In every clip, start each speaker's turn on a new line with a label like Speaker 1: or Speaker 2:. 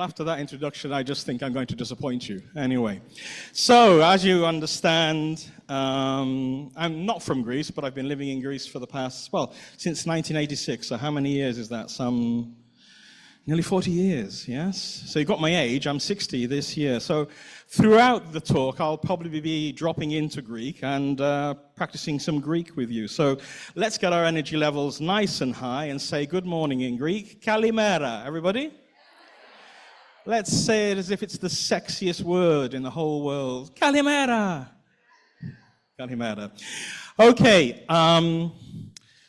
Speaker 1: after that introduction, I just think I'm going to disappoint you. Anyway, so as you understand, I'm not from Greece, but I've been living in Greece for the past, well, since 1986. So how many years is that? Some nearly 40 years, yes? So you got my age. I'm 60 this year. So throughout the talk, I'll probably be dropping into Greek and practicing some Greek with you. So let's get our energy levels nice and high and say good morning in Greek. Kalimera, everybody? Let's say it as if it's the sexiest word in the whole world. Kalimera. Kalimera. Okay,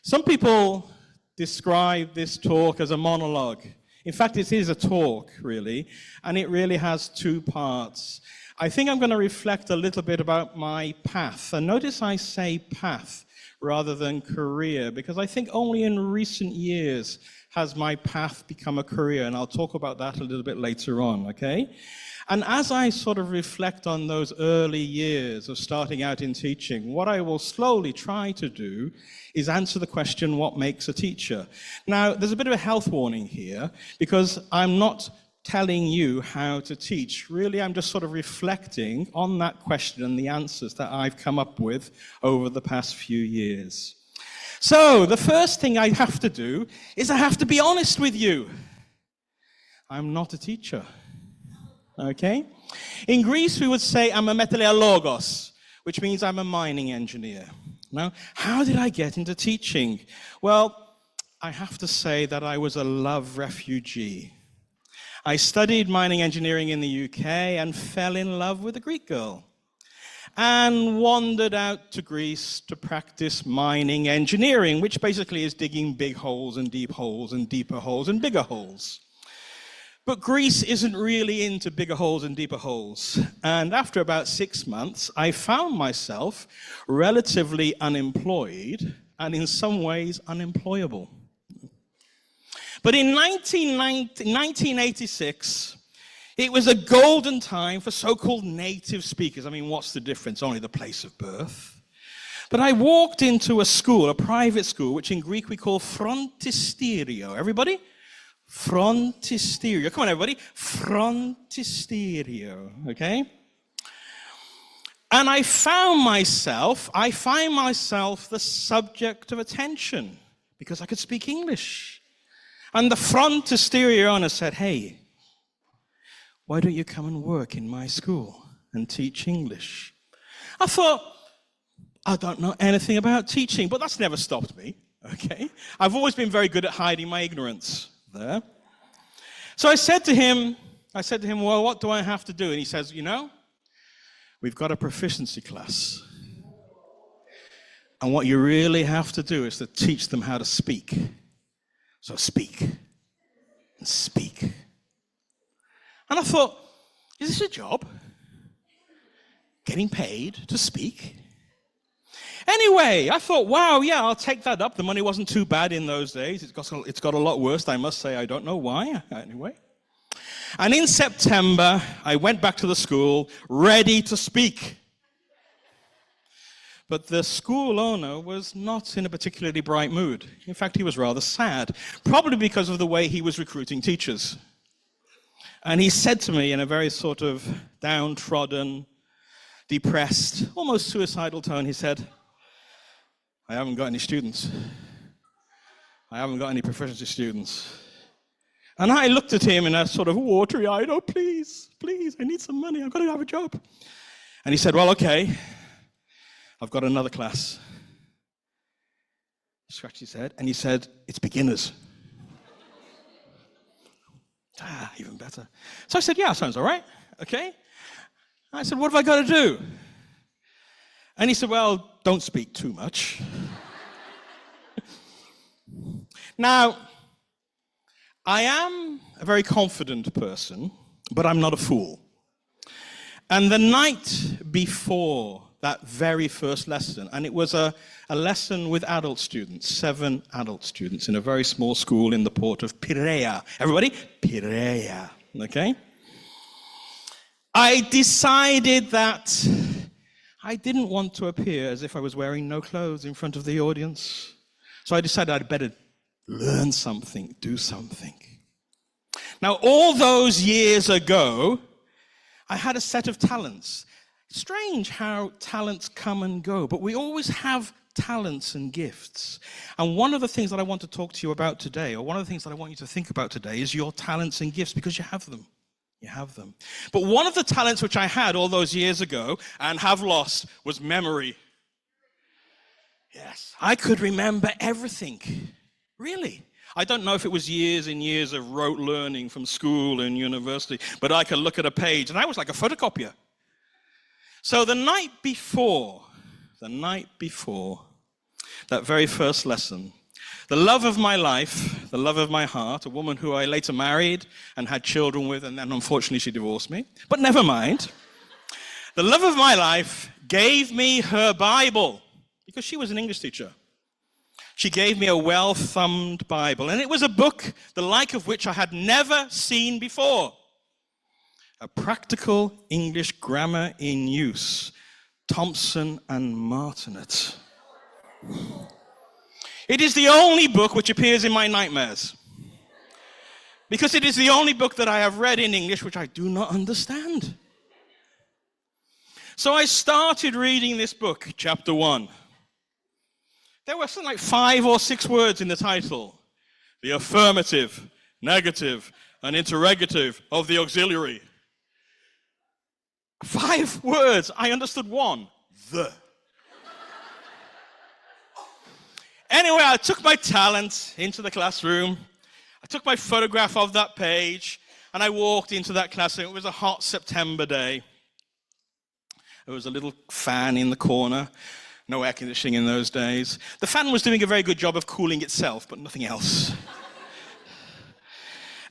Speaker 1: some people describe this talk as a monologue. In fact, it is a talk, really, and it really has two parts. I think I'm going to reflect a little bit about my path. And notice I say path rather than career, because I think only in recent years has my path become a career, and I'll talk about that a little bit later on, okay? And as I sort of reflect on those early years of starting out in teaching, what I will slowly try to do is answer the question, what makes a teacher? Now, there's a bit of a health warning here, because I'm not telling you how to teach. Really, I'm just sort of reflecting on that question and the answers that I've come up with over the past few years. So, the first thing I have to do is I have to be honest with you. I'm not a teacher. Okay? In Greece, we would say I'm a metallurgos, which means I'm a mining engineer. Now, how did I get into teaching? Well, I have to say that I was a love refugee. I studied mining engineering in the UK and fell in love with a Greek girl and wandered out to Greece to practice mining engineering, which basically is digging big holes and deep holes and deeper holes and bigger holes. But Greece isn't really into bigger holes and deeper holes. And after about 6 months, I found myself relatively unemployed and in some ways unemployable. But in 1986, it was a golden time for so-called native speakers. I mean, what's the difference? Only the place of birth. But I walked into a school, a private school, which in Greek we call frontisterio. Everybody? Frontisterio. Come on, everybody. Frontisterio, okay? And I find myself the subject of attention because I could speak English. And the frontisterio owner said, hey, why don't you come and work in my school and teach English? I thought, I don't know anything about teaching, but that's never stopped me, okay? I've always been very good at hiding my ignorance. There. So I said to him, well, what do I have to do? And he says, you know, we've got a proficiency class. And what you really have to do is to teach them how to speak. So speak and speak. And I thought, is this a job? Getting paid to speak? Anyway, I thought, wow, yeah, I'll take that up. The money wasn't too bad in those days. It's got a lot worse, I must say. I don't know why, anyway. And in September, I went back to the school, ready to speak. But the school owner was not in a particularly bright mood. In fact, he was rather sad, probably because of the way he was recruiting teachers. And he said to me in a very sort of downtrodden, depressed, almost suicidal tone, he said, I haven't got any students. I haven't got any proficiency students. And I looked at him in a sort of watery-eyed, oh, please, please, I need some money. I've got to have a job. And he said, well, okay, I've got another class. He scratched his head, and he said, it's beginners. Even better. So I said, yeah, sounds all right, okay. I said, what have I got to do? And he said, well, don't speak too much. Now, I am a very confident person, but I'm not a fool. And the night before that very first lesson, and it was a lesson with adult students, 7 adult students in a very small school in the port of Piraeus. Everybody? Piraeus, okay? I decided that I didn't want to appear as if I was wearing no clothes in front of the audience. So I decided I'd better learn something, do something. Now, all those years ago, I had a set of talents. Strange how talents come and go, but we always have talents and gifts. And one of the things that I want to talk to you about today, or one of the things that I want you to think about today, is your talents and gifts, because you have them. You have them. But one of the talents which I had all those years ago and have lost was memory. Yes, I could remember everything. Really. I don't know if it was years and years of rote learning from school and university, but I could look at a page, and I was like a photocopier. So the night before that very first lesson, the love of my life, the love of my heart, a woman who I later married and had children with, and then unfortunately she divorced me, but never mind. The love of my life gave me her Bible, because she was an English teacher. She gave me a well-thumbed Bible, and it was a book the like of which I had never seen before. A Practical English Grammar in Use, Thompson and Martinet. It is the only book which appears in my nightmares, because it is the only book that I have read in English which I do not understand. So I started reading this book, chapter 1. There were something like 5 or 6 words in the title. The affirmative, negative, and interrogative of the auxiliary. 5 words. I understood one. The. Anyway, I took my talent into the classroom. I took my photograph of that page, and I walked into that classroom. It was a hot September day. There was a little fan in the corner. No air conditioning in those days. The fan was doing a very good job of cooling itself, but nothing else.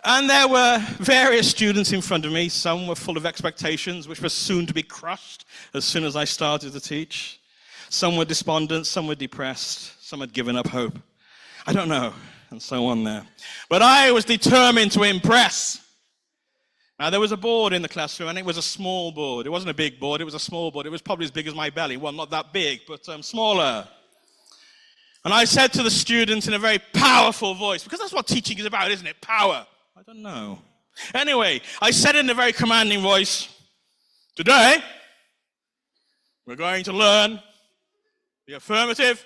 Speaker 1: And there were various students in front of me. Some were full of expectations, which were soon to be crushed as soon as I started to teach. Some were despondent, some were depressed, some had given up hope. I don't know, and so on there. But I was determined to impress. Now, there was a board in the classroom, and it was a small board. It wasn't a big board, it was a small board. It was probably as big as my belly. Well, not that big, but smaller. And I said to the students in a very powerful voice, because that's what teaching is about, isn't it? Power. I don't know. Anyway, I said in a very commanding voice, today, we're going to learn the affirmative,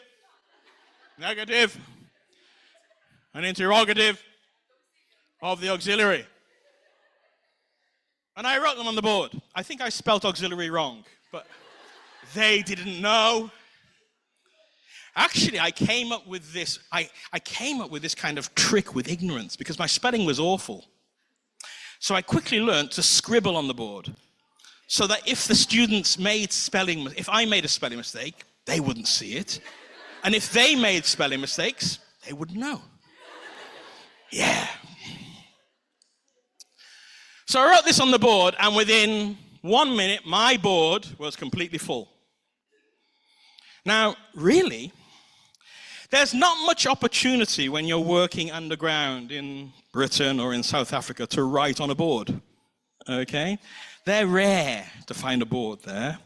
Speaker 1: negative, and interrogative of the auxiliary. And I wrote them on the board. I think I spelt auxiliary wrong, but they didn't know. Actually, I came up with this kind of trick with ignorance, because my spelling was awful. So I quickly learned to scribble on the board, so that if the students if I made a spelling mistake, they wouldn't see it. And if they made spelling mistakes, they wouldn't know. Yeah. So I wrote this on the board, and within 1 minute, my board was completely full. Now, really, there's not much opportunity when you're working underground in Britain or in South Africa to write on a board, okay? They're rare to find a board there.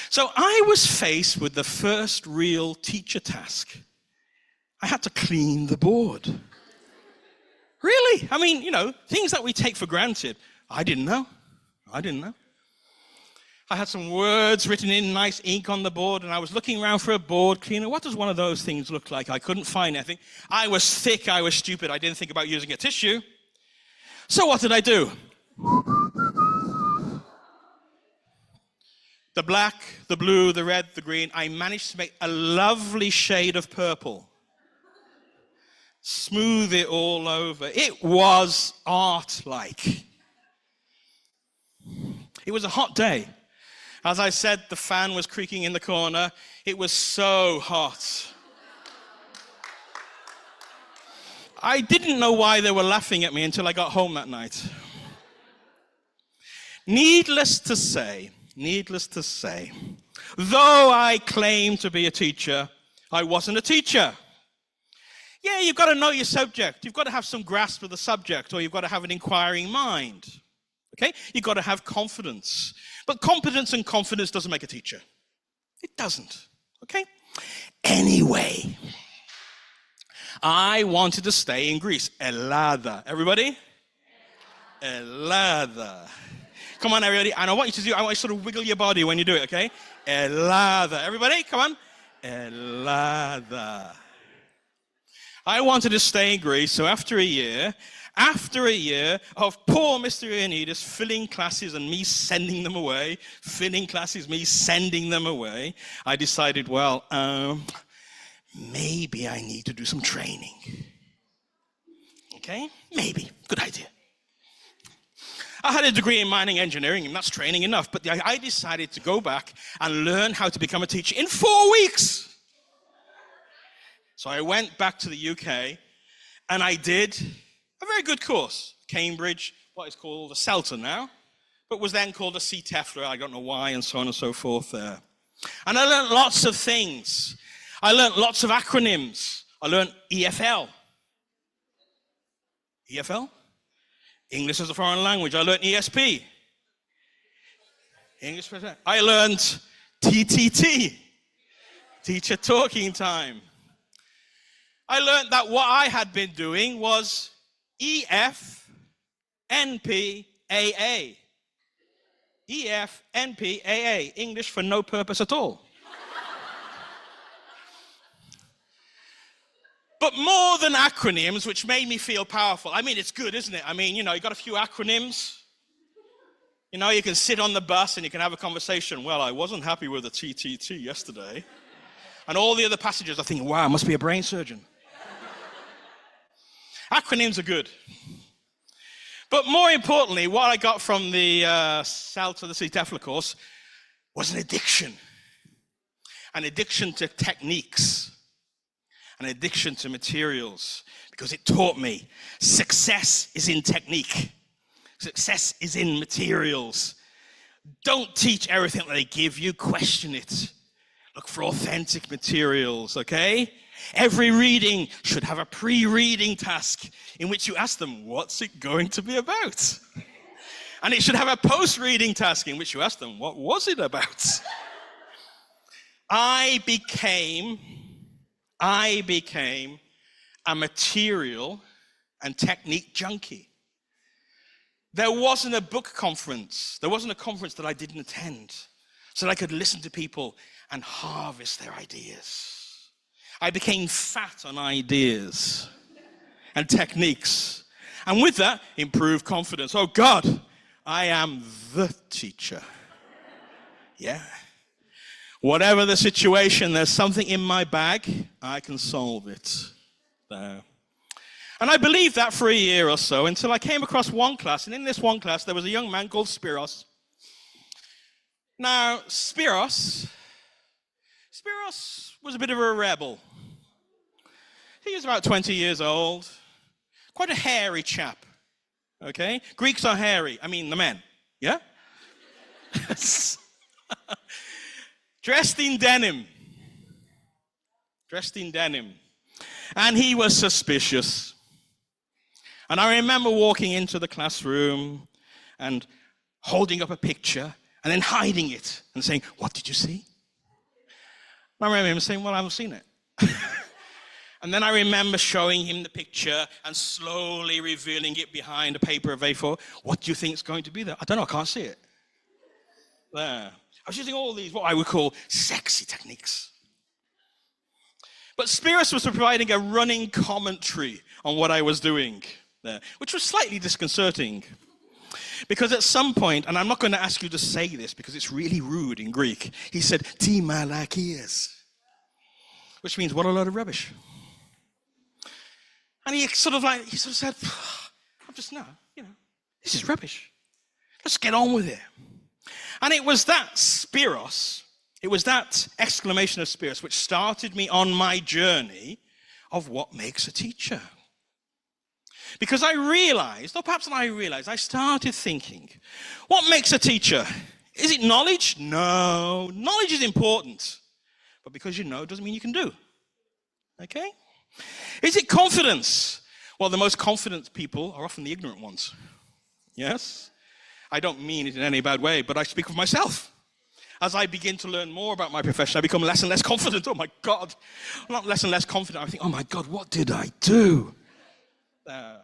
Speaker 1: So I was faced with the first real teacher task. I had to clean the board. Really? I mean, things that we take for granted. I didn't know. I had some words written in nice ink on the board, and I was looking around for a board cleaner. What does one of those things look like? I couldn't find anything. I was thick, I was stupid, I didn't think about using a tissue. So what did I do? The black, the blue, the red, the green, I managed to make a lovely shade of purple. Smooth it all over. It was art-like. It was a hot day. As I said, the fan was creaking in the corner. It was so hot. I didn't know why they were laughing at me until I got home that night. Needless to say, though I claimed to be a teacher, I wasn't a teacher. Yeah, you've got to know your subject. You've got to have some grasp of the subject, or you've got to have an inquiring mind. Okay? You've got to have confidence. But competence and confidence doesn't make a teacher. It doesn't. Okay? Anyway, I wanted to stay in Greece. Ελλάδα. Everybody? Helada. Come on, everybody. And I want you to sort of wiggle your body when you do it, okay? Helada. Everybody, come on. Helada. I wanted to stay in Greece, so after a year of poor Mr. Ioannidis filling classes and me sending them away, I decided, well, maybe I need to do some training. Okay? Maybe. Good idea. I had a degree in mining engineering, and that's training enough, but I decided to go back and learn how to become a teacher in 4 weeks. So I went back to the UK, and I did a very good course. Cambridge, what is called a CELTA now, but was then called a CTEFLA, I don't know why, and so on and so forth there. And I learned lots of things. I learned lots of acronyms. I learned EFL. EFL? English as a foreign language. I learned ESP. English. I learned TTT. Teacher talking time. I learned that what I had been doing was EF, NP, AA. EF, NP, AA. English for no purpose at all. But more than acronyms, which made me feel powerful. I mean, it's good, isn't it? I mean, you got a few acronyms. You can sit on the bus and you can have a conversation. Well, I wasn't happy with the TTT yesterday. And all the other passengers are thinking, wow, I must be a brain surgeon. Acronyms are good. But more importantly, what I got from the CELTA, the CTEFLA course, was an addiction. An addiction to techniques. An addiction to materials, because it taught me success is in technique. Success is in materials. Don't teach everything that they give you, question it. Look for authentic materials, okay? Every reading should have a pre-reading task in which you ask them, what's it going to be about? And it should have a post-reading task in which you ask them, what was it about? I became a material and technique junkie. There wasn't a book conference. There wasn't a conference that I didn't attend so that I could listen to people and harvest their ideas. I became fat on ideas and techniques. And with that, improved confidence. Oh God, I am the teacher. Yeah. Whatever the situation, there's something in my bag, I can solve it. There. And I believed that for a year or so until I came across one class, and in this one class there was a young man called Spiros. Now, Spiros was a bit of a rebel. He was about 20 years old, quite a hairy chap, okay? Greeks are hairy, I mean the men, yeah? Dressed in denim. And he was suspicious. And I remember walking into the classroom and holding up a picture and then hiding it and saying, what did you see? And I remember him saying, well, I haven't seen it. And then I remember showing him the picture and slowly revealing it behind a paper of A4. What do you think is going to be there? I don't know, I can't see it. There. I was using all these, what I would call sexy techniques. But Spiros was providing a running commentary on what I was doing there, which was slightly disconcerting. Because at some point, and I'm not going to ask you to say this because it's really rude in Greek, he said, "Ti malakias," which means what a load of rubbish. And he sort of said, this is rubbish. Let's get on with it. And it was that Spiros, it was that exclamation of Spiros which started me on my journey of what makes a teacher. Because I realized, or perhaps not I realized, I started thinking, what makes a teacher? Is it knowledge? No. Knowledge is important. But because you know doesn't mean you can do. Okay? Is it confidence? Well, the most confident people are often the ignorant ones. Yes? I don't mean it in any bad way, but I speak of myself. As I begin to learn more about my profession, I become less and less confident. Oh my God. Not less and less confident. I think, oh my God, what did I do? And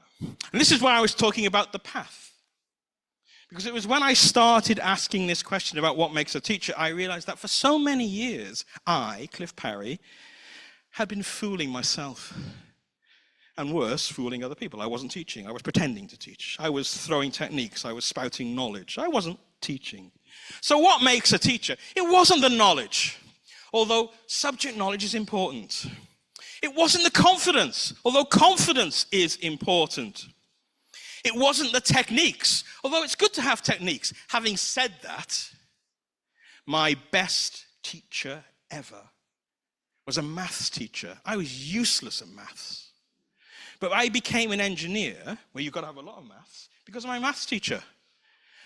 Speaker 1: this is why I was talking about the path. Because it was when I started asking this question about what makes a teacher, I realized that for so many years, I, Cliff Parry, had been fooling myself. And worse, fooling other people. I wasn't teaching. I was pretending to teach. I was throwing techniques. I was spouting knowledge. I wasn't teaching. So what makes a teacher? It wasn't the knowledge, although subject knowledge is important. It wasn't the confidence, although confidence is important. It wasn't the techniques, although it's good to have techniques. Having said that, my best teacher ever was a maths teacher. I was useless at maths. But I became an engineer, where you've got to have a lot of maths, because of my maths teacher.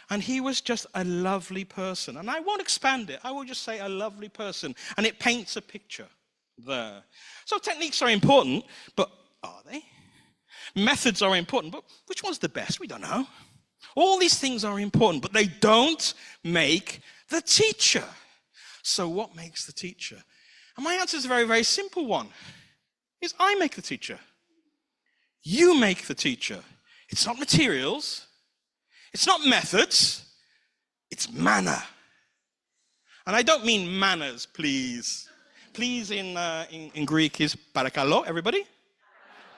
Speaker 1: And he was just a lovely person. And I won't expand it. I will just say a lovely person. And it paints a picture there. So techniques are important, but are they? Methods are important, but which one's the best? We don't know. All these things are important, but they don't make the teacher. So what makes the teacher? And my answer is a very, very simple one. Is I make the teacher. You make the teacher. It's not materials. It's not methods. It's manner. And I don't mean manners, please. Please in Greek is parakalo, everybody.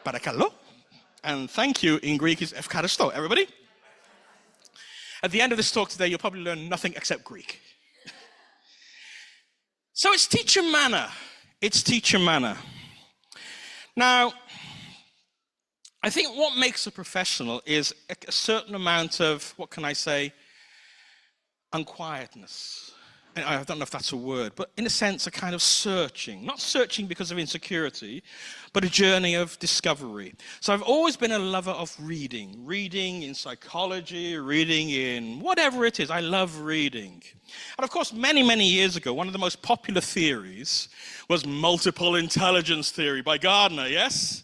Speaker 1: Parakalo. And thank you in Greek is efkaristo, everybody. At the end of this talk today, you'll probably learn nothing except Greek. So it's teacher manner. It's teacher manner. Now, I think what makes a professional is a certain amount of, what can I say, unquietness. And I don't know if that's a word, but in a sense, a kind of searching. Not searching because of insecurity, but a journey of discovery. So I've always been a lover of reading. Reading in psychology, reading in whatever it is. I love reading. And of course, many, many years ago, one of the most popular theories was multiple intelligence theory by Gardner, yes?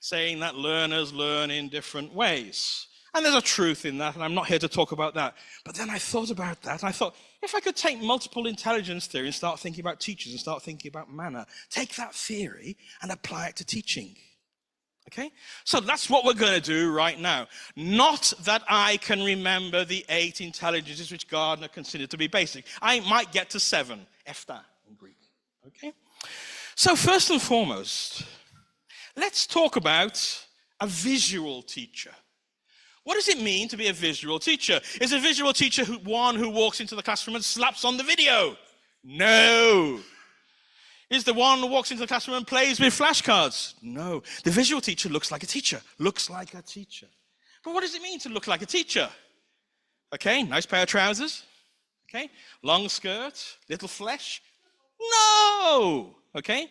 Speaker 1: Saying that learners learn in different ways. And there's a truth in that, and I'm not here to talk about that. But then I thought about that, and I thought, if I could take multiple intelligence theory and start thinking about teachers and start thinking about manner, take that theory and apply it to teaching. Okay? So that's what we're going to do right now. Not that I can remember the 8 intelligences which Gardner considered to be basic. I might get to 7, efta in Greek. Okay? So first and foremost, let's talk about a visual teacher. What does it mean to be a visual teacher? Is a visual teacher one who walks into the classroom and slaps on the video? No. Is the one who walks into the classroom and plays with flashcards? No. The visual teacher looks like a teacher. Looks like a teacher. But what does it mean to look like a teacher? Okay, nice pair of trousers. Okay, long skirt, little flesh. No. Okay.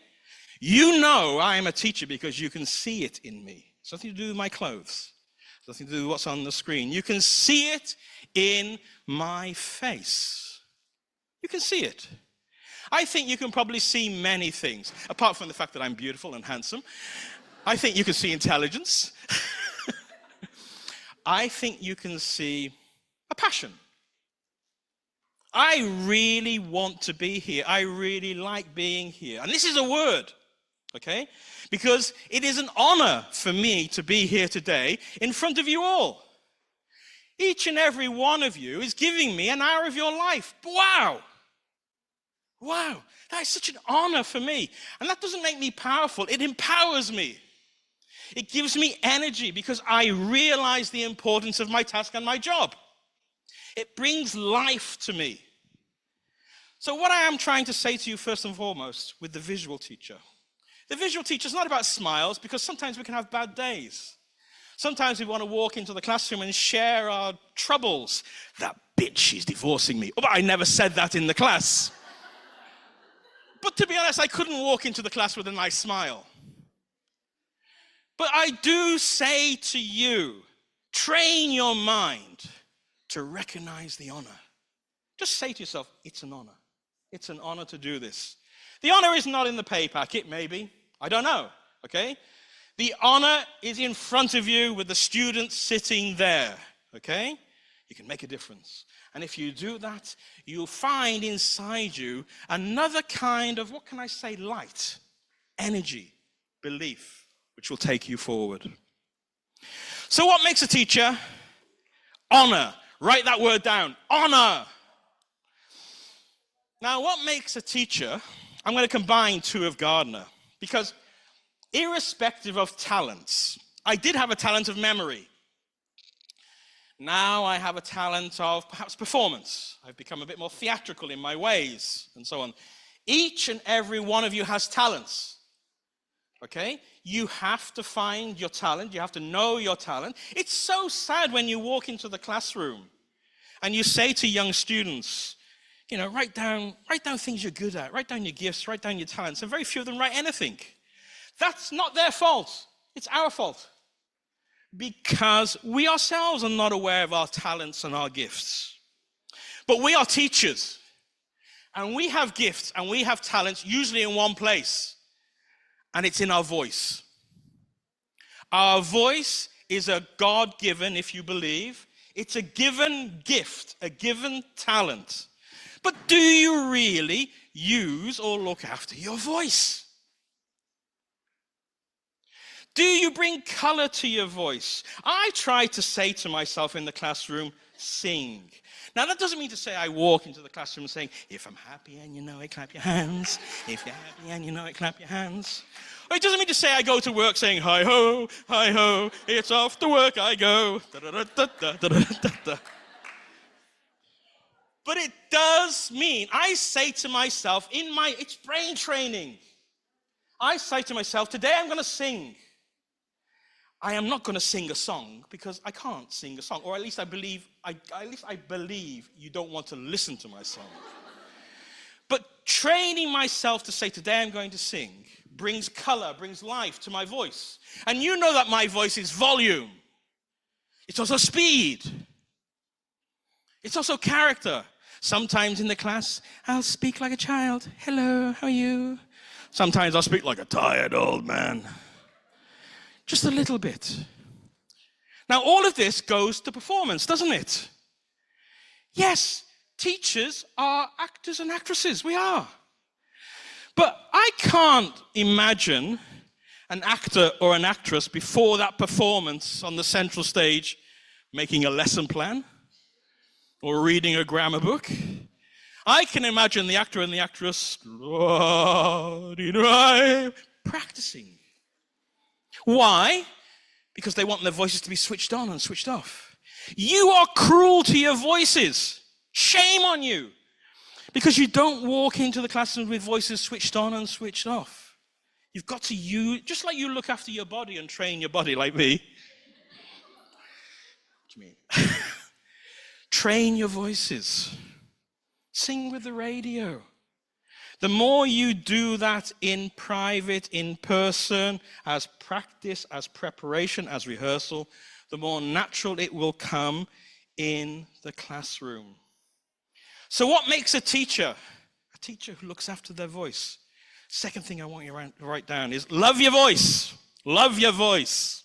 Speaker 1: You know I am a teacher because you can see it in me. It's nothing to do with my clothes. It's nothing to do with what's on the screen. You can see it in my face. You can see it. I think you can probably see many things, apart from the fact that I'm beautiful and handsome. I think you can see intelligence. I think you can see a passion. I really want to be here. I really like being here. And this is a word. Okay? Because it is an honor for me to be here today in front of you all. Each and every one of you is giving me an hour of your life. Wow! Wow, that is such an honor for me. And that doesn't make me powerful, it empowers me. It gives me energy because I realize the importance of my task and my job. It brings life to me. So what I am trying to say to you first and foremost with the visual teacher. The visual teacher is not about smiles, because sometimes we can have bad days. Sometimes we want to walk into the classroom and share our troubles. That bitch, she's divorcing me. Oh, but I never said that in the class. But to be honest, I couldn't walk into the class with a nice smile. But I do say to you, train your mind to recognize the honor. Just say to yourself, it's an honor. It's an honor to do this. The honor is not in the pay packet, maybe. I don't know, okay? The honor is in front of you with the students sitting there, okay? You can make a difference. And if you do that, you'll find inside you another kind of, what can I say, light, energy, belief, which will take you forward. So what makes a teacher? Honor, Write that word down. Honor. Now, what makes a teacher? I'm going to combine two of Gardner, because irrespective of talents, I did have a talent of memory. Now I have a talent of perhaps performance. I've become a bit more theatrical in my ways and so on. Each and every one of you has talents. Okay? You have to find your talent. You have to know your talent. It's so sad when you walk into the classroom and you say to young students, you know, write down things you're good at, write down your gifts, write down your talents, and very few of them write anything. That's not their fault. It's our fault. Because we ourselves are not aware of our talents and our gifts. But we are teachers. And we have gifts and we have talents usually in one place. And it's in our voice. Our voice is a God-given, if you believe. It's a given gift, a given talent. But do you really use or look after your voice? Do you bring color to your voice? I try to say to myself in the classroom, sing. Now, that doesn't mean to say I walk into the classroom saying, if I'm happy and you know it, clap your hands. If you're happy and you know it, clap your hands. Or it doesn't mean to say I go to work saying, hi-ho, it's off to work I go. Da-da-da-da-da-da-da-da. But it does mean, I say to myself, it's brain training. I say to myself, today I'm going to sing. I am not going to sing a song because I can't sing a song, or at least I believe you don't want to listen to my song. But training myself to say, today I'm going to sing, brings color, brings life to my voice. And you know that my voice is volume. It's also speed. It's also character. Sometimes in the class, I'll speak like a child. Hello, how are you? Sometimes I'll speak like a tired old man. Just a little bit. Now, all of this goes to performance, doesn't it? Yes, teachers are actors and actresses. We are. But I can't imagine an actor or an actress before that performance on the central stage making a lesson plan or reading a grammar book. I can imagine the actor and the actress practicing. Why? Because they want their voices to be switched on and switched off. You are cruel to your voices. Shame on you. Because you don't walk into the classroom with voices switched on and switched off. You've got to use, just like you look after your body and train your body like me. What do you mean? Train your voices. Sing with the radio. The more you do that in private, in person, as practice, as preparation, as rehearsal, the more natural it will come in the classroom. So what makes a teacher? A teacher who looks after their voice. Second thing I want you to write down is love your voice. Love your voice.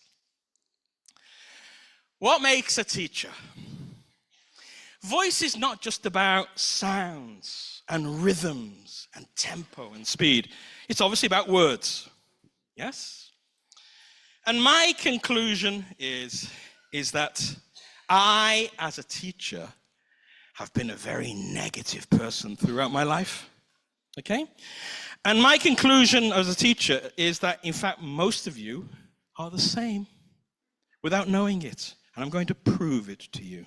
Speaker 1: What makes a teacher? Voice is not just about sounds and rhythms and tempo and speed. It's obviously about words. Yes? And my conclusion is that I, as a teacher, have been a very negative person throughout my life. Okay? And my conclusion as a teacher is that, in fact, most of you are the same without knowing it. And I'm going to prove it to you.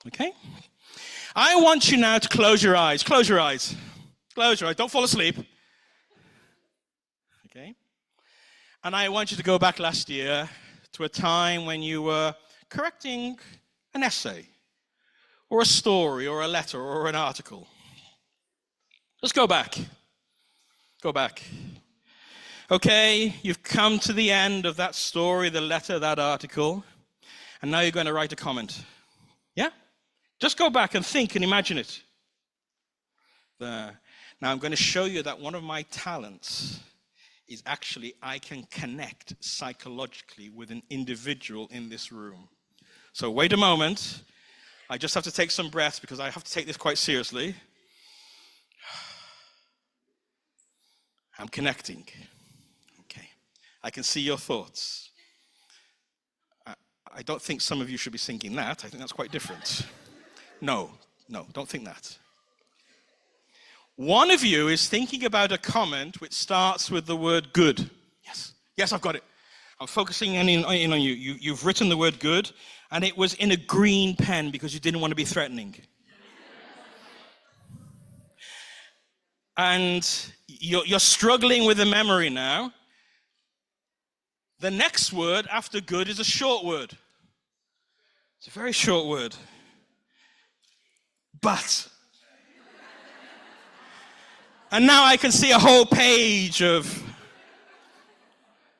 Speaker 1: Okay? I want you now to close your eyes. Close your eyes. Close your eyes. Don't fall asleep. Okay? And I want you to go back last year to a time when you were correcting an essay or a story or a letter or an article. Just go back. Go back. Okay, you've come to the end of that story, the letter, that article, and now you're going to write a comment. Yeah? Just go back and think and imagine it. There. Now I'm going to show you that one of my talents is actually I can connect psychologically with an individual in this room. So wait a moment. I just have to take some breaths because I have to take this quite seriously. I'm connecting. Okay. I can see your thoughts. I don't think some of you should be thinking that. I think that's quite different. No, don't think that. One of you is thinking about a comment which starts with the word good. Yes, I've got it. I'm focusing in on you. You've written the word good, and it was in a green pen because you didn't want to be threatening. And you're struggling with the memory now. The next word after good is a short word. It's a very short word. But. And now I can see a whole page of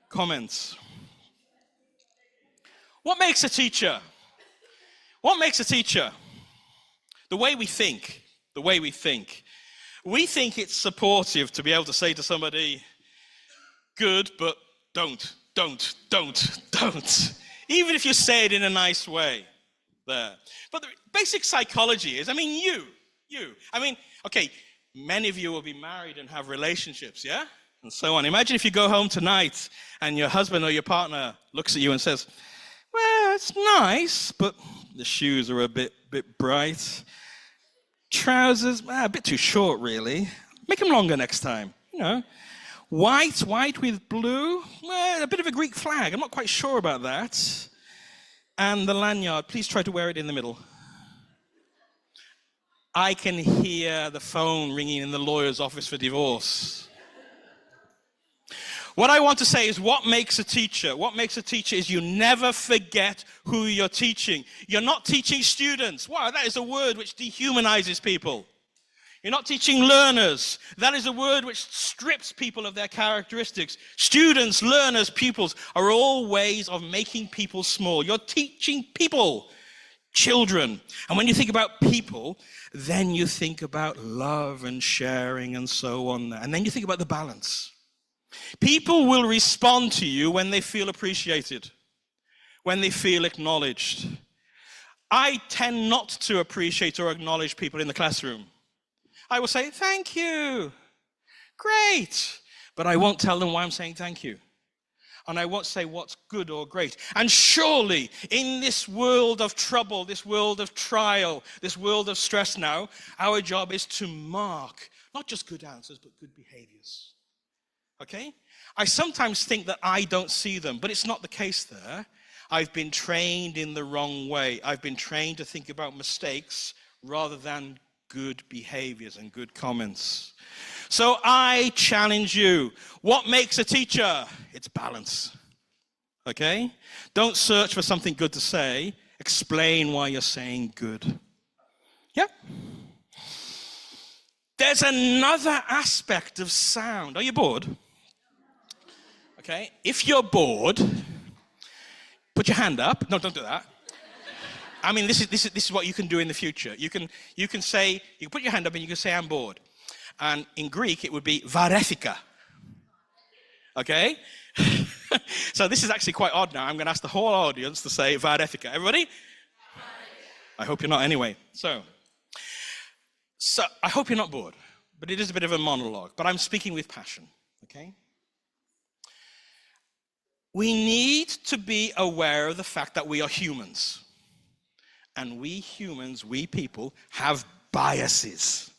Speaker 1: comments. What makes a teacher? What makes a teacher? The way we think. The way we think. We think it's supportive to be able to say to somebody, good, but don't. Even if you say it in a nice way there. But the basic psychology is, okay, many of you will be married and have relationships, yeah? And so on. Imagine if you go home tonight and your husband or your partner looks at you and says, well, it's nice, but the shoes are a bit bright. Trousers, a bit too short, really. Make them longer next time, White with blue, well, a bit of a Greek flag. I'm not quite sure about that. And the lanyard, please try to wear it in the middle. I can hear the phone ringing in the lawyer's office for divorce. What I want to say is what makes a teacher? What makes a teacher is you never forget who you're teaching. You're not teaching students. Wow, that is a word which dehumanizes people. You're not teaching learners. That is a word which strips people of their characteristics. Students, learners, pupils are all ways of making people small. You're teaching people, children. And when you think about people, then you think about love and sharing and so on. And then you think about the balance. People will respond to you when they feel appreciated, when they feel acknowledged. I tend not to appreciate or acknowledge people in the classroom. I will say, thank you, great, but I won't tell them why I'm saying thank you. And I won't say what's good or great. And surely, in this world of trouble, this world of trial, this world of stress now, our job is to mark not just good answers, but good behaviors. Okay? I sometimes think that I don't see them, but it's not the case there. I've been trained in the wrong way. I've been trained to think about mistakes rather than good behaviors and good comments. So I challenge you. What makes a teacher? It's balance. Okay? Don't search for something good to say. Explain why you're saying good. Yep. There's another aspect of sound. Are you bored? Okay. If you're bored, put your hand up. No, don't do that. I mean, this is what you can do in the future. You can put your hand up and you can say, I'm bored. And in Greek, it would be varethika. Okay? So this is actually quite odd now. I'm going to ask the whole audience to say varethika. Everybody? I hope you're not anyway. So I hope you're not bored. But it is a bit of a monologue. But I'm speaking with passion. Okay? We need to be aware of the fact that we are humans. And we humans, we people, have biases.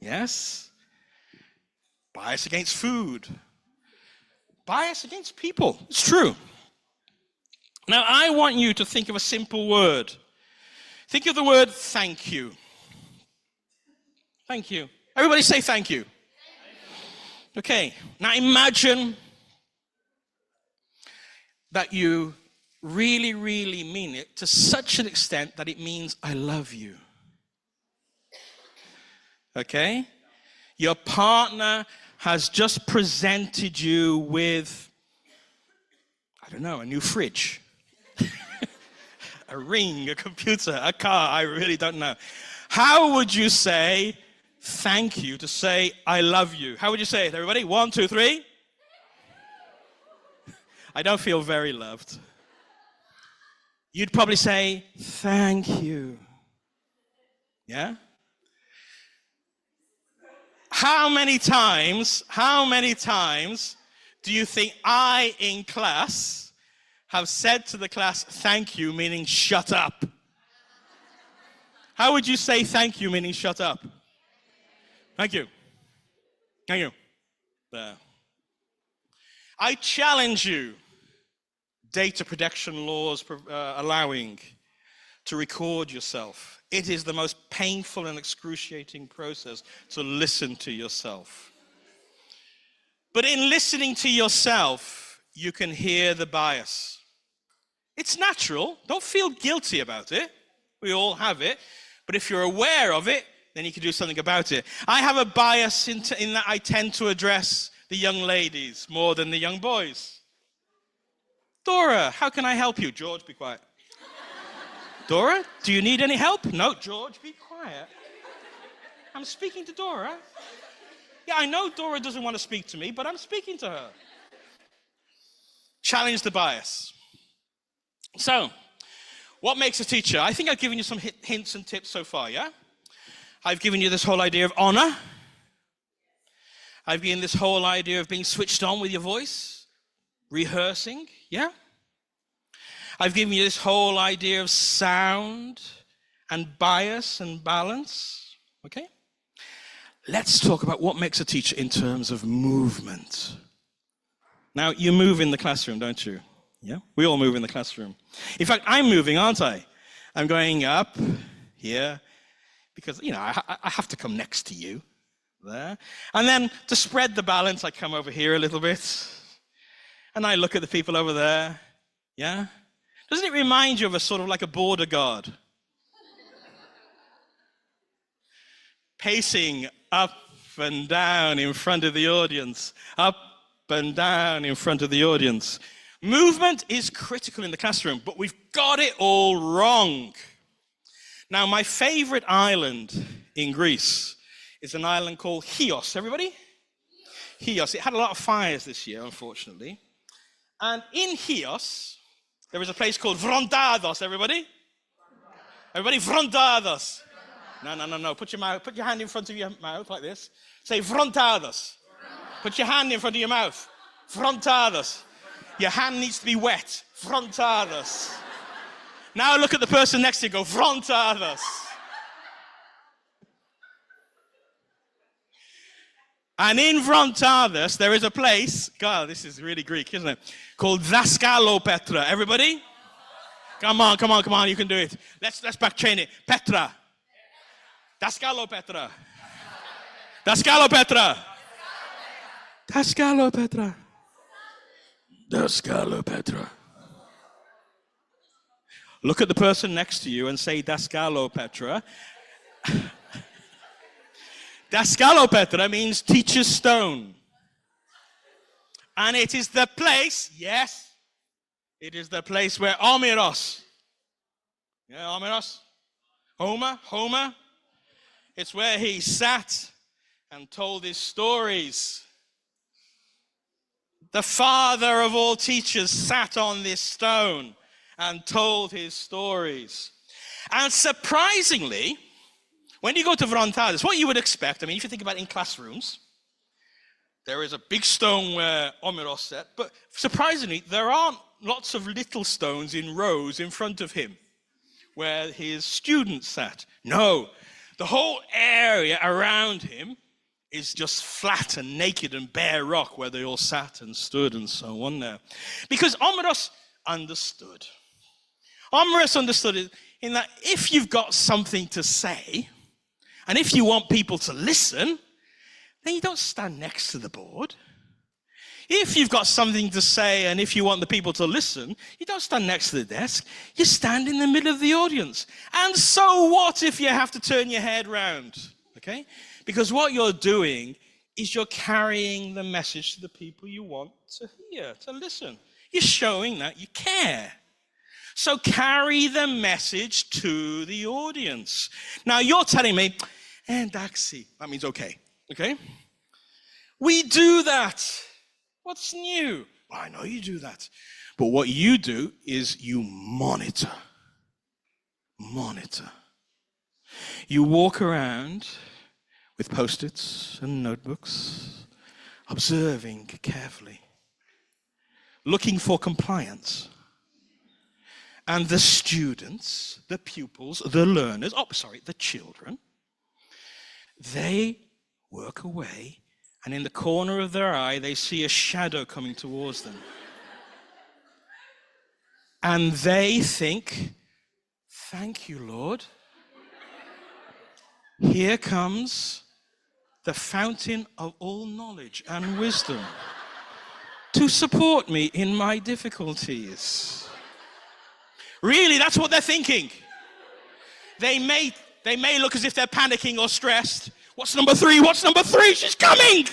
Speaker 1: Yes? Bias against food. Bias against people. It's true. Now, I want you to think of a simple word. Think of the word thank you. Thank you. Everybody say thank you. Okay. Now, imagine that you really, really mean it to such an extent that it means I love you. Okay? Your partner has just presented you with, I don't know, a new fridge, a ring, a computer, a car, I really don't know. How would you say thank you to say I love you? How would you say it, everybody? 1, 2, 3. I don't feel very loved. You'd probably say, thank you. Yeah? How many times do you think I in class have said to the class, thank you, meaning shut up? How would you say thank you, meaning shut up? Thank you. Thank you. There. I challenge you, data protection laws allowing, to record yourself. It is the most painful and excruciating process to listen to yourself. But in listening to yourself, you can hear the bias. It's natural. Don't feel guilty about it. We all have it. But if you're aware of it, then you can do something about it. I have a bias in that I tend to address the young ladies more than the young boys. Dora, how can I help you? George, be quiet. Dora, do you need any help? No, George, be quiet. I'm speaking to Dora. Yeah, I know Dora doesn't want to speak to me, but I'm speaking to her. Challenge the bias. So, what makes a teacher? I think I've given you some hints and tips so far, yeah? I've given you this whole idea of honor. I've given this whole idea of being switched on with your voice, rehearsing, yeah? I've given you this whole idea of sound and bias and balance, okay? Let's talk about what makes a teacher in terms of movement. Now, you move in the classroom, don't you? Yeah? We all move in the classroom. In fact, I'm moving, aren't I? I'm going up here because, you know, I have to come next to you there. And then to spread the balance, I come over here a little bit. And I look at the people over there. Yeah? Doesn't it remind you of a sort of like a border guard? Pacing up and down in front of the audience. Up and down in front of the audience. Movement is critical in the classroom, but we've got it all wrong. Now, my favorite island in Greece is an island called Chios. Everybody? Chios. It had a lot of fires this year, unfortunately. And in Chios, there is a place called Vrondados. Everybody? Everybody, Vrondados. No. Put your hand in front of your mouth like this. Say Vrondados. Put your hand in front of your mouth. Vrondados. Your hand needs to be wet. Vrondados. Now look at the person next to you. Go Vrondados. And in Vrondados, there is a place. God, this is really Greek, isn't it? Called Daskalo Petra. Everybody? Come on. You can do it. Let's back chain it. Petra. Daskalo Petra. Daskalo Petra. Daskalo Petra. Daskalo Petra. Look at the person next to you and say Daskalo Petra. Daskalo Petra means teacher's stone. And it is the place, yes, it is the place where Omeros, yeah, Omeros, Homer, it's where he sat and told his stories. The father of all teachers sat on this stone and told his stories. And surprisingly, when you go to Vrondados, what you would expect, I mean, if you think about it in classrooms, there is a big stone where Omeros sat, but surprisingly, there aren't lots of little stones in rows in front of him where his students sat. No, the whole area around him is just flat and naked and bare rock where they all sat and stood and so on there. Because Omeros understood. Omeros understood it in that if you've got something to say, and if you want people to listen, then you don't stand next to the board. If you've got something to say and if you want the people to listen, you don't stand next to the desk. You stand in the middle of the audience. And so what if you have to turn your head round? Okay? Because what you're doing is you're carrying the message to the people you want to hear, to listen. You're showing that you care. So carry the message to the audience. Now you're telling me, Daxi, that means okay. Okay? We do that. What's new? Well, I know you do that. But what you do is you monitor. Monitor. You walk around with post-its and notebooks, observing carefully, looking for compliance. And the students, the pupils, the learners, the children, they work away, and in the corner of their eye, they see a shadow coming towards them. And they think, thank you, Lord. Here comes the fountain of all knowledge and wisdom to support me in my difficulties. Really, that's what they're thinking. They may look as if they're panicking or stressed. What's number three? What's number three? She's coming!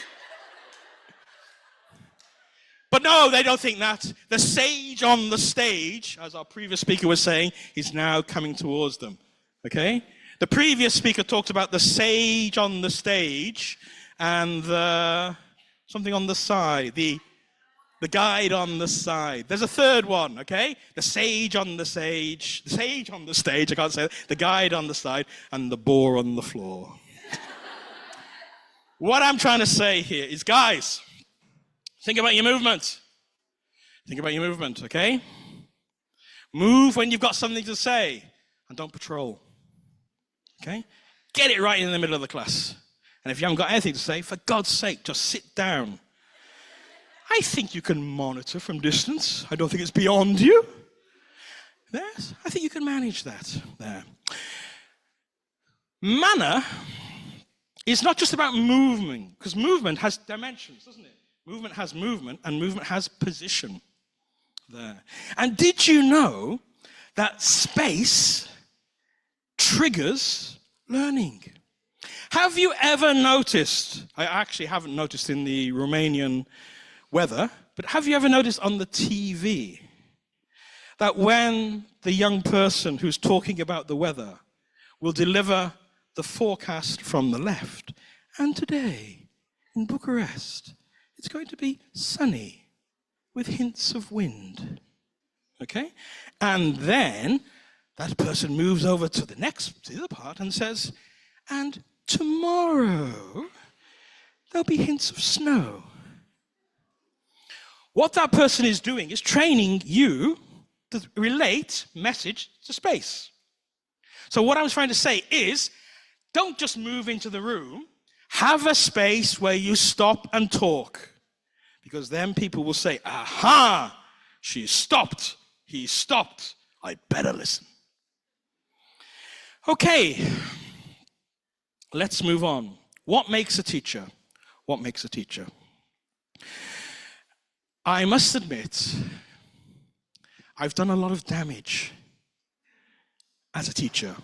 Speaker 1: But no, they don't think that. The sage on the stage, as our previous speaker was saying, is now coming towards them. Okay? The previous speaker talked about the sage on the stage and something on the side, the guide on the side. There's a third one, okay? The sage on the stage, I can't say it, the guide on the side, and the boar on the floor. What I'm trying to say here is, guys, think about your movement. Think about your movement, okay? Move when you've got something to say, and don't patrol, okay? Get it right in the middle of the class. And if you haven't got anything to say, for God's sake, just sit down. I think you can monitor from distance. I don't think it's beyond you. Yes, I think you can manage that there. Manner is not just about movement, because movement has dimensions, doesn't it? Movement has movement, and movement has position there. And did you know that space triggers learning? Have you ever noticed, I actually haven't noticed in the Romanian weather, but have you ever noticed on the TV that when the young person who's talking about the weather will deliver the forecast from the left, and today in Bucharest, it's going to be sunny with hints of wind, okay? And then that person moves over to the other part and says, and tomorrow there'll be hints of snow. What that person is doing is training you to relate message to space. So what I'm trying to say is, don't just move into the room. Have a space where you stop and talk. Because then people will say, aha, she stopped, he stopped, I better listen. Okay, let's move on. What makes a teacher? What makes a teacher? I must admit, I've done a lot of damage as a teacher.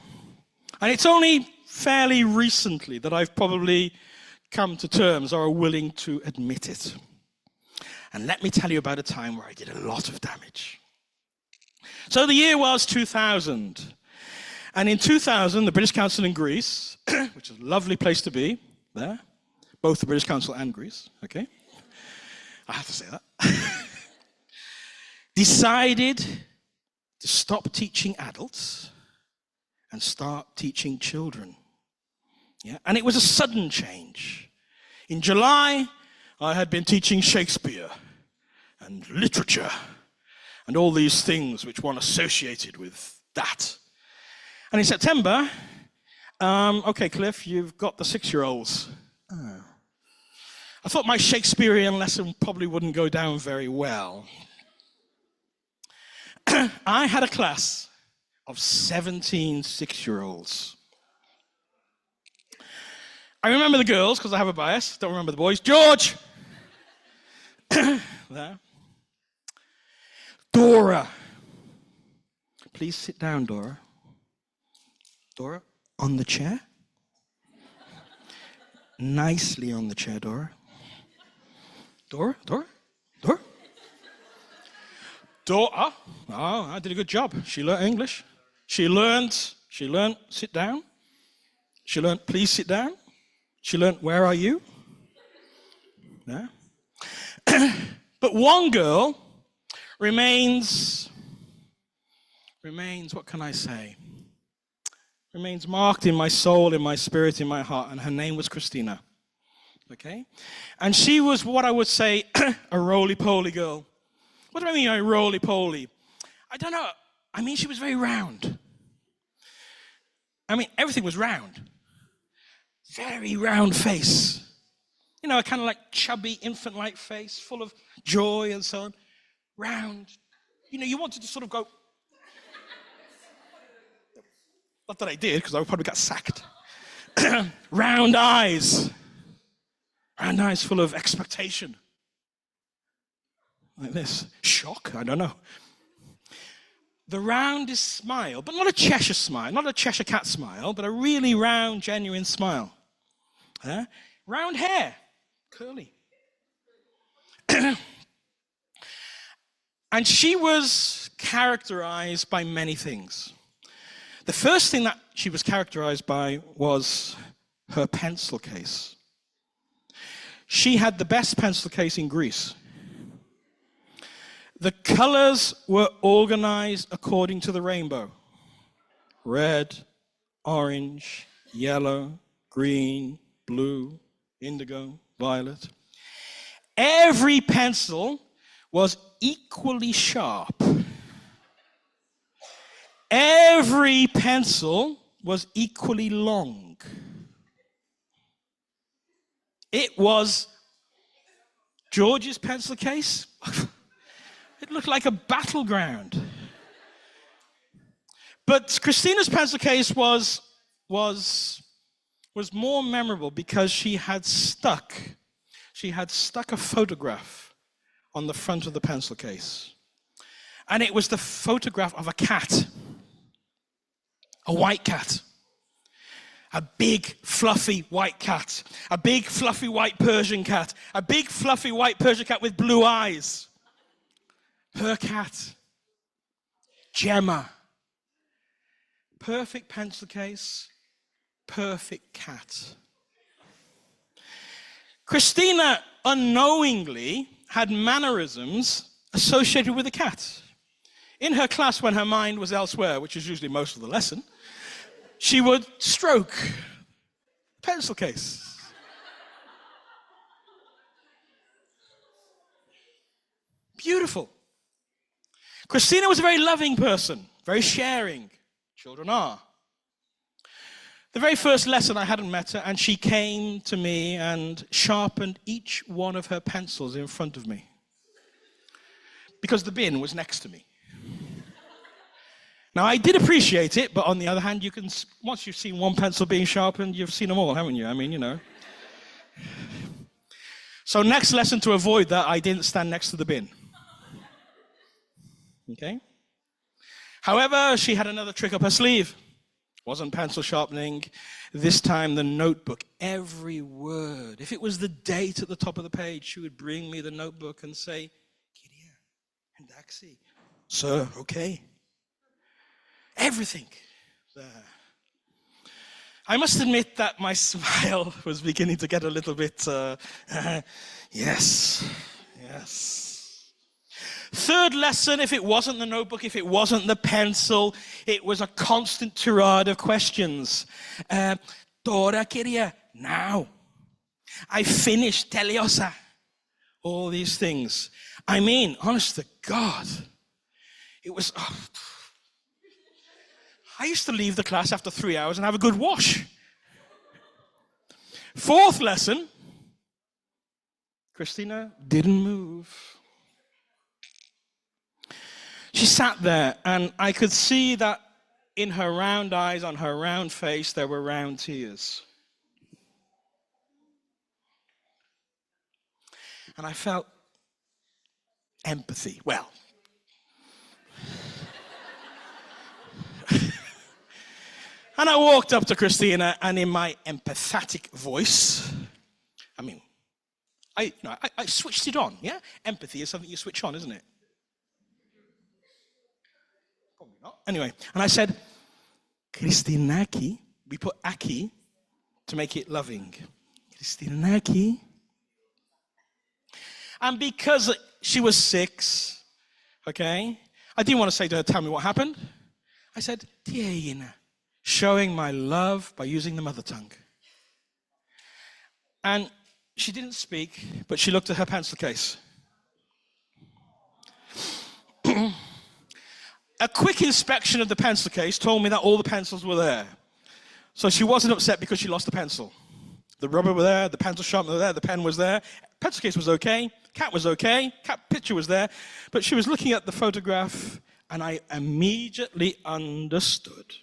Speaker 1: And it's only fairly recently that I've probably come to terms or are willing to admit it. And let me tell you about a time where I did a lot of damage. So the year was 2000. And in 2000, the British Council in Greece, which is a lovely place to be, there, both the British Council and Greece, okay? I have to say that, decided to stop teaching adults and start teaching children. Yeah? And it was a sudden change. In July, I had been teaching Shakespeare and literature and all these things which one associated with that. And in September, okay, Cliff, you've got the 6-year-olds. Oh. I thought my Shakespearean lesson probably wouldn't go down very well. I had a class of 17 6-year-olds. I remember the girls because I have a bias. Don't remember the boys. George! There. Dora. Please sit down, Dora. Dora, on the chair. Nicely on the chair, Dora. Dora. Dora. Oh, I did a good job. She learned English. She learned, sit down. She learned, please sit down. She learned, where are you? Yeah. But one girl remains, what can I say? Remains marked in my soul, in my spirit, in my heart, and her name was Christina. Okay? And she was what I would say a roly-poly girl. What do I mean, a roly-poly? I don't know. I mean, she was very round. I mean, everything was round. Very round face. You know, a kind of like chubby, infant-like face, full of joy and so on. Round. You know, you wanted to sort of go... Not that I did, because I would probably got sacked. Round eyes. Round eyes full of expectation. Like this. Shock? I don't know. The roundest smile, but not a Cheshire smile, not a Cheshire cat smile, but a really round, genuine smile. Round hair, curly. And she was characterized by many things. The first thing that she was characterized by was her pencil case. She had the best pencil case in Greece. The colors were organized according to the rainbow. Red, orange, yellow, green, blue, indigo, violet. Every pencil was equally sharp. Every pencil was equally long. It was George's pencil case. It looked like a battleground. But Christina's pencil case was more memorable because she had stuck a photograph on the front of the pencil case. And it was the photograph of a cat, a white cat. A big, fluffy white cat. A big, fluffy white Persian cat. A big, fluffy white Persian cat with blue eyes. Her cat, Gemma. Perfect pencil case, perfect cat. Christina unknowingly had mannerisms associated with the cat. In her class, when her mind was elsewhere, which is usually most of the lesson, she would stroke the pencil case. Beautiful. Christina was a very loving person, very sharing. Children are. The very first lesson I hadn't met her, and she came to me and sharpened each one of her pencils in front of me. Because the bin was next to me. Now, I did appreciate it, but on the other hand, once you've seen one pencil being sharpened, you've seen them all, haven't you? I mean, you know. So next lesson, to avoid that, I didn't stand next to the bin. Okay? However, she had another trick up her sleeve. Wasn't pencil sharpening. This time, the notebook. Every word. If it was the date at the top of the page, she would bring me the notebook and say, Kiria, and Daxi. Sir, okay. Everything there. I must admit that my smile was beginning to get a little bit, yes. Third lesson, if it wasn't the notebook, if it wasn't the pencil, it was a constant tirade of questions. Dora, Kiria, now. I finished, Teliosa. All these things. I mean, honest to God, it was... I used to leave the class after 3 hours and have a good wash. Fourth lesson, Christina didn't move. She sat there, and I could see that in her round eyes, on her round face, there were round tears. And I felt empathy. Well, and I walked up to Christina, and in my empathetic voice, I switched it on, yeah? Empathy is something you switch on, isn't it? Probably not. Anyway, and I said, Christinaki, we put aki to make it loving. Christinaki. And because she was 6, okay, I didn't want to say to her, tell me what happened. I said, Tiena, showing my love by using the mother tongue. And she didn't speak, but she looked at her pencil case. A quick inspection of the pencil case told me that all the pencils were there. So she wasn't upset because she lost the pencil. The rubber was there, the pencil sharpener was there, the pen was there, pencil case was okay, cat was okay, cat picture was there, but she was looking at the photograph and I immediately understood.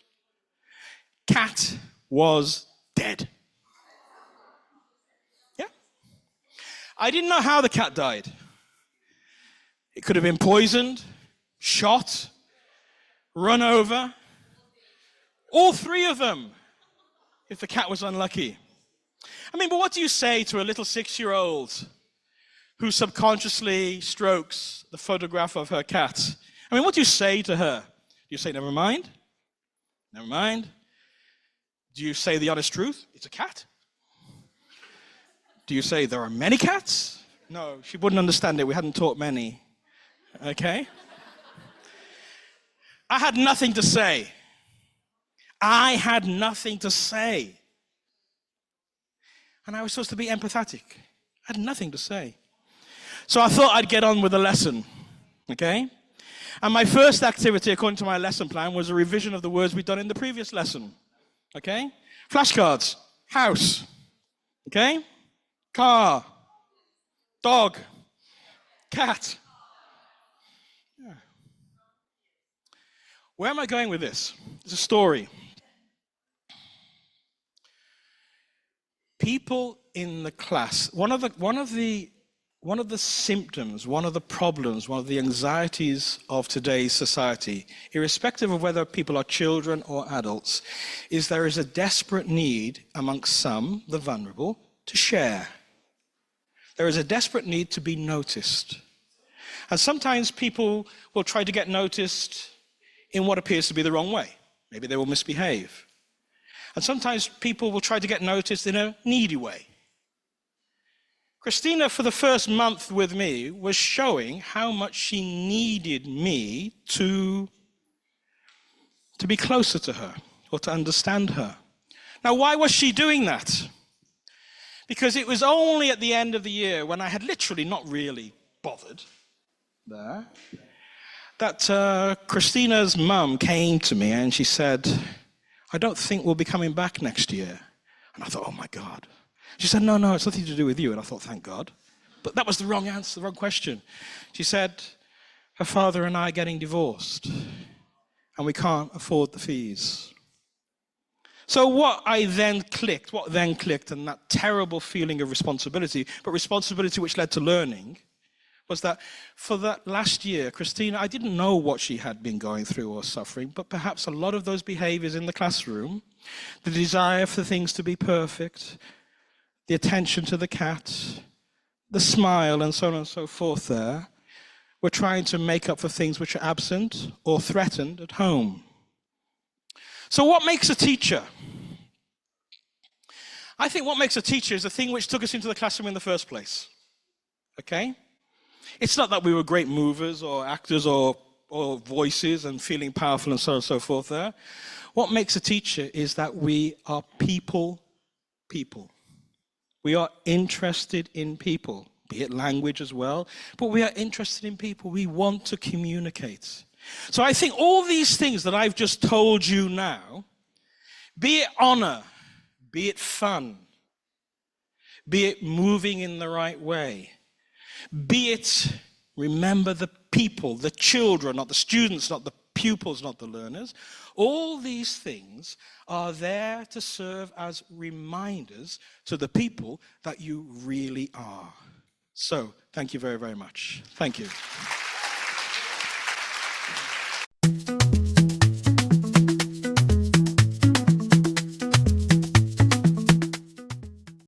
Speaker 1: Cat was dead. Yeah. I didn't know how the cat died. It could have been poisoned, shot, run over, all three of them, if the cat was unlucky. I mean, but what do you say to a little 6-year-old who subconsciously strokes the photograph of her cat? I mean, what do you say to her? Do you say, never mind? Never mind? Do you say the honest truth? It's a cat? Do you say there are many cats? No, she wouldn't understand it. We hadn't taught many. Okay? I had nothing to say. I had nothing to say. And I was supposed to be empathetic. I had nothing to say. So I thought I'd get on with the lesson, okay? And my first activity, according to my lesson plan, was a revision of the words we'd done in the previous lesson, okay? Flashcards, house, okay? Car, dog, cat. Yeah. Where am I going with this? It's a story. People in the class, one of the symptoms, one of the problems, one of the anxieties of today's society, irrespective of whether people are children or adults, is there is a desperate need amongst some, the vulnerable, to share. There is a desperate need to be noticed. And sometimes people will try to get noticed in what appears to be the wrong way. Maybe they will misbehave. And sometimes people will try to get noticed in a needy way. Christina, for the first month with me, was showing how much she needed me to be closer to her or to understand her. Now, why was she doing that? Because it was only at the end of the year, when I had literally not really bothered there, that Christina's mum came to me and she said, I don't think we'll be coming back next year. And I thought, oh my God. She said, no, it's nothing to do with you. And I thought, thank God. But that was the wrong answer, the wrong question. She said, her father and I are getting divorced and we can't afford the fees. So what then clicked, and that terrible feeling of responsibility, but responsibility which led to learning, was that for that last year, Christina, I didn't know what she had been going through or suffering, but perhaps a lot of those behaviors in the classroom, the desire for things to be perfect, the attention to the cat, the smile, and so on and so forth there, were trying to make up for things which are absent or threatened at home. So what makes a teacher? I think what makes a teacher is the thing which took us into the classroom in the first place, okay? It's not that we were great movers or actors or voices and feeling powerful and so on and so forth there. What makes a teacher is that we are people. We are interested in people, be it language as well, but we are interested in people. We want to communicate. So I think all these things that I've just told you now, be it honor, be it fun, be it moving in the right way, be it remember the people, the children, not the students, not the pupils, not the learners, all these things are there to serve as reminders to the people that you really are. So, thank you very, very much. Thank you.